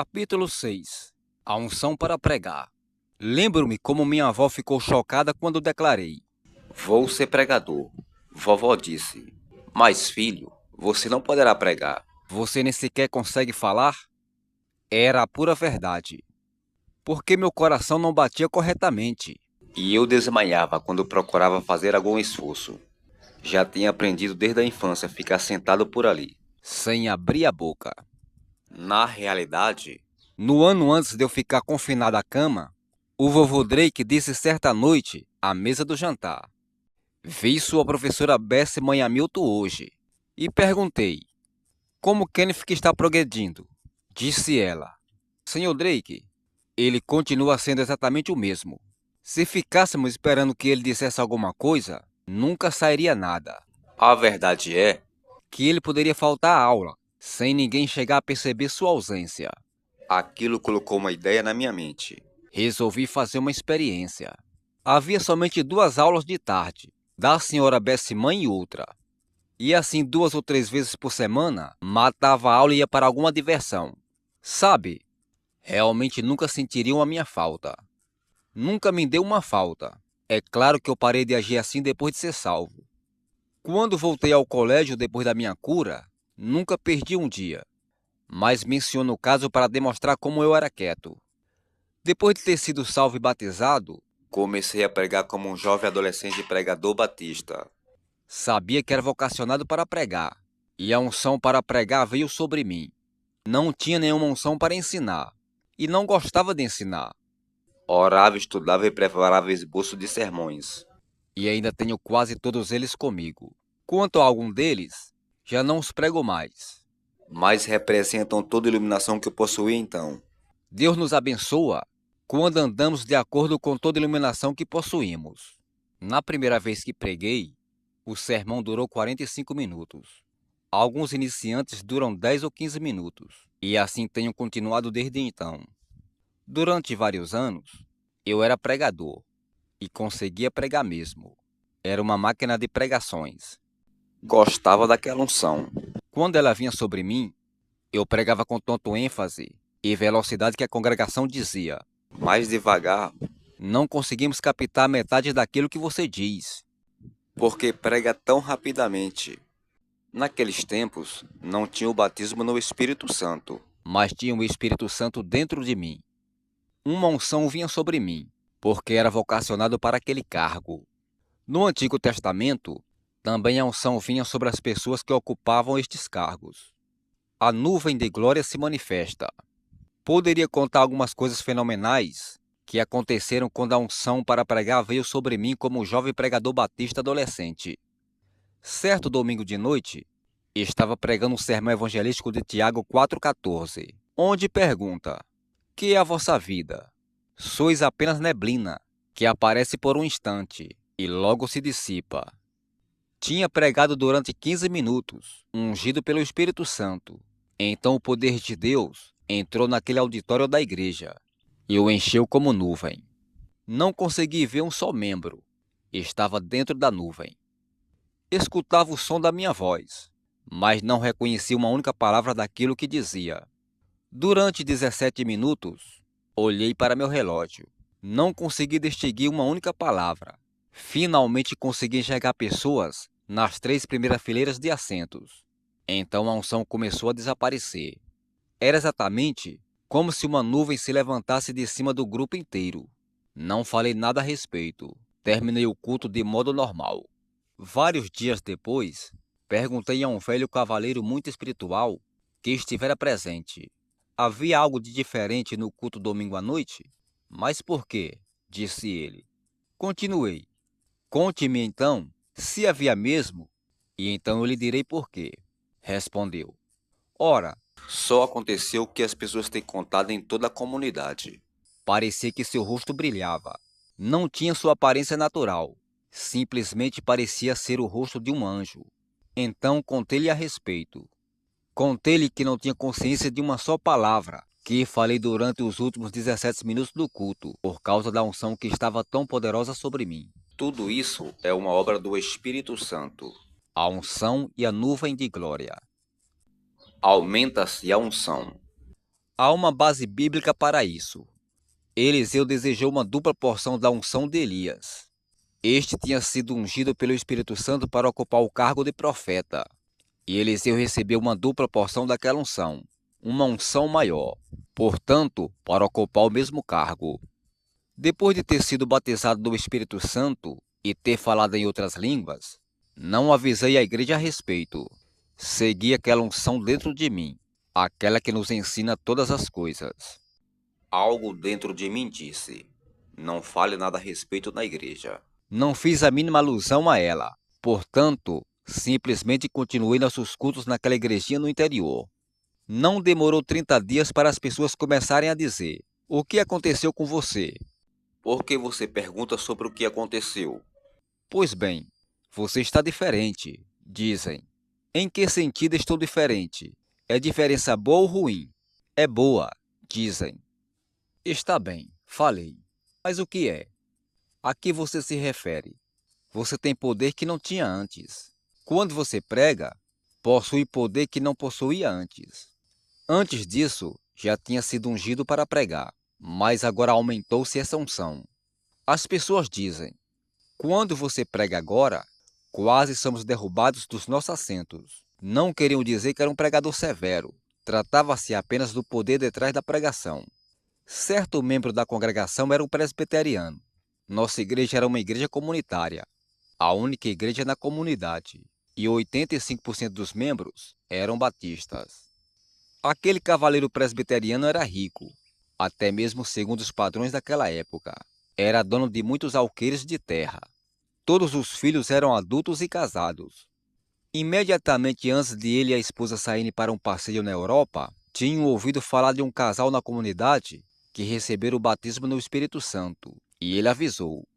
Capítulo 6. A unção para pregar. Lembro-me como minha avó ficou chocada quando declarei: Vou ser pregador. Vovó disse: Mas, filho, você não poderá pregar. Você nem sequer consegue falar? Era a pura verdade. Porque meu coração não batia corretamente. E eu desmaiava quando procurava fazer algum esforço. Já tinha aprendido desde a infância a ficar sentado por ali. Sem abrir a boca. Na realidade, No ano antes de eu ficar confinado à cama, o vovô Drake disse certa noite, à mesa do jantar: Vi sua professora Bessie Mãe Hamilton hoje. E perguntei: Como Kenneth que está progredindo? Disse ela: Senhor Drake, ele continua sendo exatamente o mesmo. Se ficássemos esperando que ele dissesse alguma coisa, nunca sairia nada. a verdade é, Que ele poderia faltar à aula, sem ninguém chegar a perceber sua ausência. aquilo colocou uma ideia na minha mente. Resolvi fazer uma experiência. Havia somente 2 aulas de tarde, da senhora Bessie Mãe e outra. E assim 2 ou 3 vezes por semana, matava a aula e ia para alguma diversão. Sabe, realmente nunca sentiriam a minha falta. Nunca me deu uma falta. É claro que eu parei de agir assim depois de ser salvo. Quando voltei ao colégio depois da minha cura, nunca perdi um dia. Mas menciono o caso para demonstrar como eu era quieto. Depois de ter sido salvo e batizado, Comecei a pregar como um jovem adolescente pregador batista. sabia que era vocacionado para pregar. E a unção para pregar veio sobre mim. Não tinha nenhuma unção para ensinar. E não gostava de ensinar. Orava, estudava e preparava esboço de sermões. E ainda tenho quase todos eles comigo. Quanto a algum deles, já não os prego mais. Mas representam toda a iluminação que eu possuía então. Deus nos abençoa quando andamos de acordo com toda a iluminação que possuímos. Na primeira vez que preguei, o sermão durou 45 minutos. Alguns iniciantes duram 10 ou 15 minutos, e assim tenho continuado desde então. Durante vários anos, eu era pregador e conseguia pregar mesmo. Era uma máquina de pregações. Gostava daquela unção. Quando ela vinha sobre mim, eu pregava com tanto ênfase e velocidade que a congregação dizia: Mais devagar, Não conseguimos captar metade daquilo que você diz. porque prega tão rapidamente. Naqueles tempos, não tinha o batismo no Espírito Santo. Mas tinha o Espírito Santo dentro de mim. Uma unção vinha sobre mim, porque era vocacionado para aquele cargo. No Antigo Testamento, também a unção vinha sobre as pessoas que ocupavam estes cargos. A nuvem de glória se manifesta. Poderia contar algumas coisas fenomenais que aconteceram quando a unção para pregar veio sobre mim como um jovem pregador batista adolescente. Certo domingo de noite, estava pregando um sermão evangelístico de Tiago 4,14, onde pergunta: Que é a vossa vida? Sois apenas neblina, que aparece por um instante e logo se dissipa. Tinha pregado durante 15 minutos, ungido pelo Espírito Santo. Então o poder de Deus entrou naquele auditório da igreja e o encheu como nuvem. Não consegui ver um só membro. Estava dentro da nuvem. Escutava o som da minha voz, mas não reconhecia uma única palavra daquilo que dizia. Durante 17 minutos, olhei para meu relógio. Não consegui distinguir uma única palavra. Finalmente consegui enxergar pessoas nas 3 primeiras fileiras de assentos. Então a unção começou a desaparecer. Era exatamente como se uma nuvem se levantasse de cima do grupo inteiro. Não falei nada a respeito. Terminei o culto de modo normal. Vários dias depois, perguntei a um velho cavaleiro muito espiritual que estivera presente: Havia algo de diferente no culto domingo à noite? Mas por quê? Disse ele. Continuei: Conte-me então, se havia mesmo, e então eu lhe direi por quê. Respondeu: Ora, Só aconteceu o que as pessoas têm contado em toda a comunidade. parecia que seu rosto brilhava. Não tinha sua aparência natural. Simplesmente parecia ser o rosto de um anjo. Então contei-lhe a respeito. Contei-lhe que não tinha consciência de uma só palavra que falei durante os últimos 17 minutos do culto, por causa da unção que estava tão poderosa sobre mim. Tudo isso é uma obra do Espírito Santo. A unção e a nuvem de glória. Aumenta-se a unção. Há uma base bíblica para isso. Eliseu desejou uma dupla porção da unção de Elias. Este tinha sido ungido pelo Espírito Santo para ocupar o cargo de profeta. E Eliseu recebeu uma dupla porção daquela unção, uma unção maior, portanto, para ocupar o mesmo cargo. Depois de ter sido batizado no Espírito Santo e ter falado em outras línguas, não avisei a igreja a respeito. Segui aquela unção dentro de mim, aquela que nos ensina todas as coisas. Algo dentro de mim disse: não fale nada a respeito na igreja. Não fiz a mínima alusão a ela, portanto, simplesmente continuei nossos cultos naquela igrejinha no interior. Não demorou 30 dias para as pessoas começarem a dizer: o que aconteceu com você? Por que você pergunta sobre o que aconteceu? Pois bem, você está diferente, dizem. Em que sentido estou diferente? É diferença boa ou ruim? É boa, dizem. Está bem, falei. Mas o que é? A que você se refere? Você tem poder que não tinha antes. Quando você prega, possui poder que não possuía antes. Antes disso, já tinha sido ungido para pregar, mas agora aumentou-se essa unção. As pessoas dizem: quando você prega agora, quase somos derrubados dos nossos assentos. Não queriam dizer que era um pregador severo. Tratava-se apenas do poder detrás da pregação. Certo membro da congregação era um presbiteriano. Nossa igreja era uma igreja comunitária, a única igreja na comunidade, e 85% dos membros eram batistas. Aquele cavaleiro presbiteriano era rico, até mesmo segundo os padrões daquela época. Era dono de muitos alqueires de terra. Todos os filhos eram adultos e casados. Imediatamente antes de ele e a esposa saírem para um passeio na Europa, tinham ouvido falar de um casal na comunidade que receberam o batismo no Espírito Santo, e ele avisou: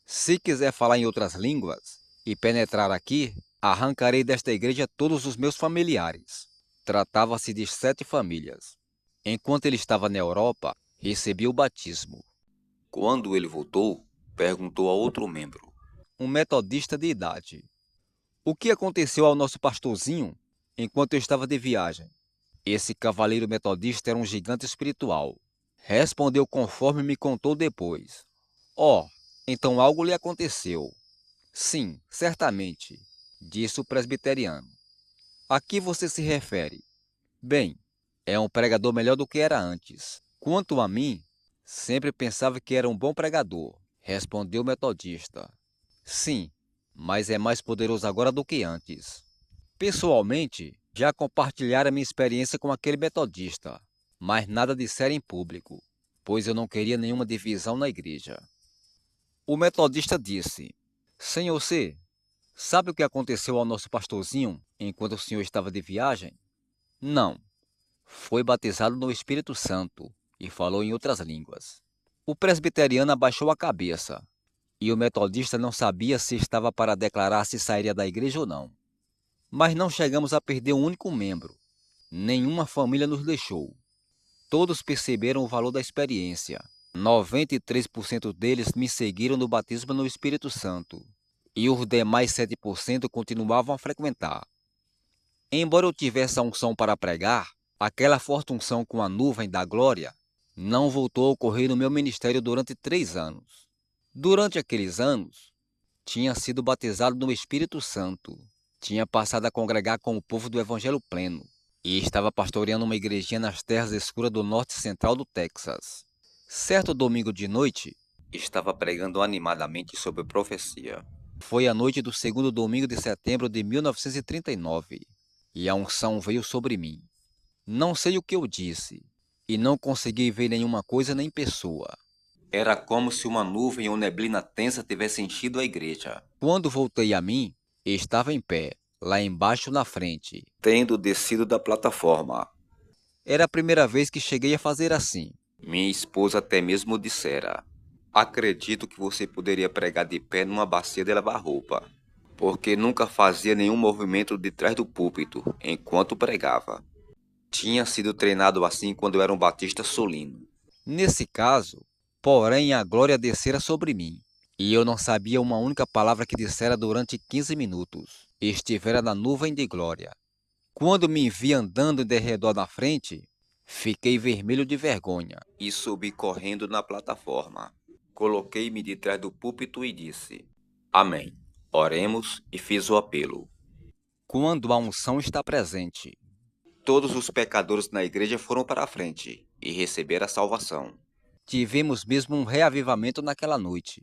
se quiser falar em outras línguas e penetrar aqui, arrancarei desta igreja todos os meus familiares. Tratava-se de 7 famílias. Enquanto ele estava na Europa, recebeu o batismo. Quando ele voltou, perguntou a outro membro: Um metodista de idade: o que aconteceu ao nosso pastorzinho enquanto eu estava de viagem? Esse cavaleiro metodista era um gigante espiritual. Respondeu conforme me contou depois. Então algo lhe aconteceu. Sim, certamente, disse o presbiteriano. A que você se refere? Bem, é um pregador melhor do que era antes. Quanto a mim, sempre pensava que era um bom pregador, respondeu o metodista. Sim, mas é mais poderoso agora do que antes. Pessoalmente, já compartilhara minha experiência com aquele metodista, mas nada disseram em público, pois eu não queria nenhuma divisão na igreja. O metodista disse: Senhor C, sabe o que aconteceu ao nosso pastorzinho enquanto o senhor estava de viagem? Não. Foi batizado no Espírito Santo e falou em outras línguas. O presbiteriano abaixou a cabeça, e o metodista não sabia se estava para declarar se sairia da igreja ou não. Mas não chegamos a perder um único membro. Nenhuma família nos deixou. Todos perceberam o valor da experiência. 93% deles me seguiram no batismo no Espírito Santo, e os demais 7% continuavam a frequentar. Embora eu tivesse a unção para pregar, aquela forte unção com a nuvem da glória não voltou a ocorrer no meu ministério durante 3 anos. Durante aqueles anos, tinha sido batizado no Espírito Santo, tinha passado a congregar com o povo do Evangelho pleno e estava pastoreando uma igrejinha nas terras escuras do norte central do Texas. Certo domingo de noite, estava pregando animadamente sobre profecia. foi a noite do segundo domingo de setembro de 1939, e a unção veio sobre mim. Não sei o que eu disse, e não consegui ver nenhuma coisa nem pessoa. Era como se uma nuvem ou neblina tensa tivesse enchido a igreja. Quando voltei a mim, estava em pé, lá embaixo na frente. Tendo descido da plataforma, Era a primeira vez que cheguei a fazer assim. minha esposa até mesmo dissera: acredito que você poderia pregar de pé numa bacia de lavar roupa, porque nunca fazia nenhum movimento de trás do púlpito enquanto pregava. Tinha sido treinado assim quando era um batista solino. Nesse caso, porém, a glória descera sobre mim, e eu não sabia uma única palavra que dissera durante 15 minutos. Estivera na nuvem de glória. Quando me vi andando de redor na frente, Fiquei vermelho de vergonha. E subi correndo na plataforma. Coloquei-me de trás do púlpito e disse: Amém. Oremos, e fiz o apelo. Quando a unção está presente, Todos os pecadores na igreja foram para a frente e receberam a salvação. tivemos mesmo um reavivamento naquela noite.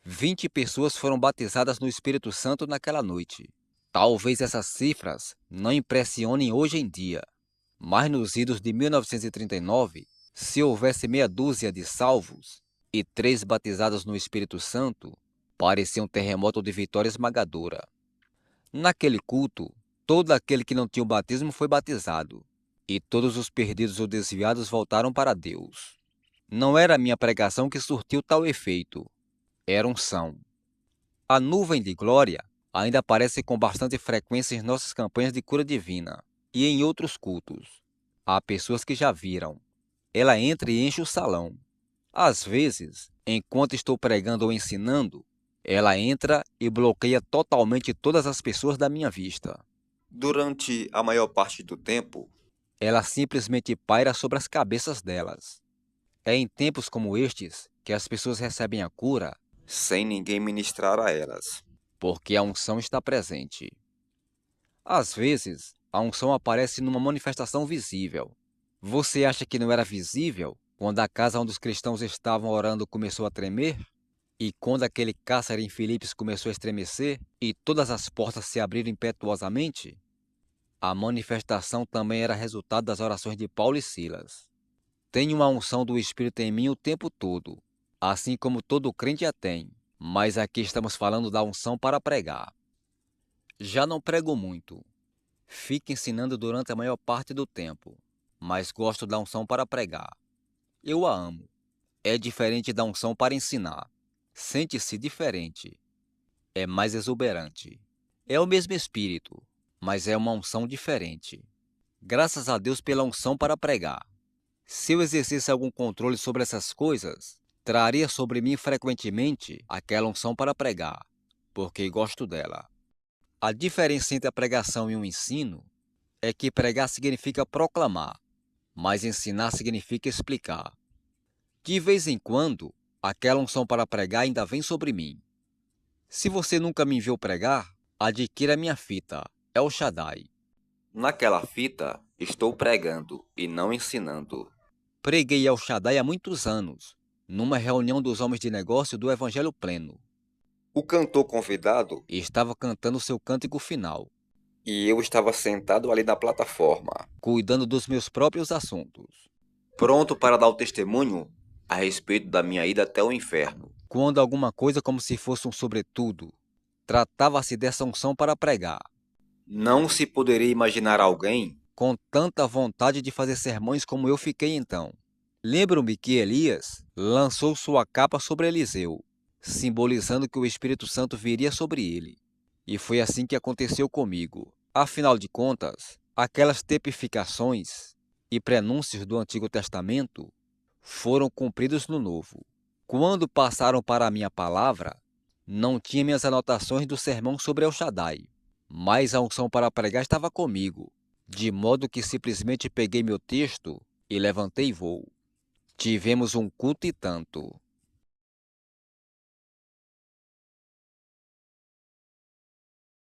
20 pessoas foram batizadas no Espírito Santo naquela noite. Talvez essas cifras não impressionem hoje em dia, mas nos idos de 1939, se houvesse meia dúzia de salvos e 3 batizados no Espírito Santo, parecia um terremoto de vitória esmagadora. Naquele culto, todo aquele que não tinha o batismo foi batizado, e todos os perdidos ou desviados voltaram para Deus. Não era a minha pregação que surtiu tal efeito, era unção. A nuvem de glória ainda aparece com bastante frequência em nossas campanhas de cura divina e em outros cultos. Há pessoas que já viram. Ela entra e enche o salão. Às vezes, enquanto estou pregando ou ensinando, ela entra e bloqueia totalmente todas as pessoas da minha vista. Durante a maior parte do tempo, Ela simplesmente paira sobre as cabeças delas. É em tempos como estes que as pessoas recebem a cura, sem ninguém ministrar a elas. porque a unção está presente. Às vezes, a unção aparece numa manifestação visível. Você acha que não era visível quando a casa onde os cristãos estavam orando começou a tremer? E quando aquele cárcere em Filipos começou a estremecer e todas as portas se abriram impetuosamente? A manifestação também era resultado das orações de Paulo e Silas. Tenho uma unção do Espírito em mim o tempo todo, assim como todo crente a tem, mas aqui estamos falando da unção para pregar. Já não prego muito. Fico ensinando durante a maior parte do tempo, mas gosto da unção para pregar. Eu a amo. É diferente da unção para ensinar. Sente-se diferente. É mais exuberante. É o mesmo Espírito, mas é uma unção diferente. Graças a Deus pela unção para pregar. Se eu exercesse algum controle sobre essas coisas, traria sobre mim frequentemente aquela unção para pregar, porque gosto dela. A diferença entre a pregação e o ensino é que pregar significa proclamar, mas ensinar significa explicar. De vez em quando, aquela unção para pregar ainda vem sobre mim. Se você nunca me viu pregar, adquira minha fita, El Shaddai. Naquela fita, estou pregando e não ensinando. Preguei El Shaddai há muitos anos, numa reunião dos homens de negócio do Evangelho Pleno. O cantor convidado E estava cantando seu cântico final, e eu estava sentado ali na plataforma, cuidando dos meus próprios assuntos. pronto para dar o testemunho a respeito da minha ida até o inferno. Quando alguma coisa como se fosse um sobretudo, tratava-se dessa unção para pregar, Não se poderia imaginar alguém com tanta vontade de fazer sermões como eu fiquei então. Lembro-me que Elias lançou sua capa sobre Eliseu, simbolizando que o Espírito Santo viria sobre ele. E foi assim que aconteceu comigo. Afinal de contas, aquelas tipificações e prenúncios do Antigo Testamento foram cumpridos no Novo. Quando passaram para a minha palavra, não tinha minhas anotações do sermão sobre El Shaddai, mas a unção para pregar estava comigo, de modo que simplesmente peguei meu texto e levantei voo. Tivemos um culto e tanto.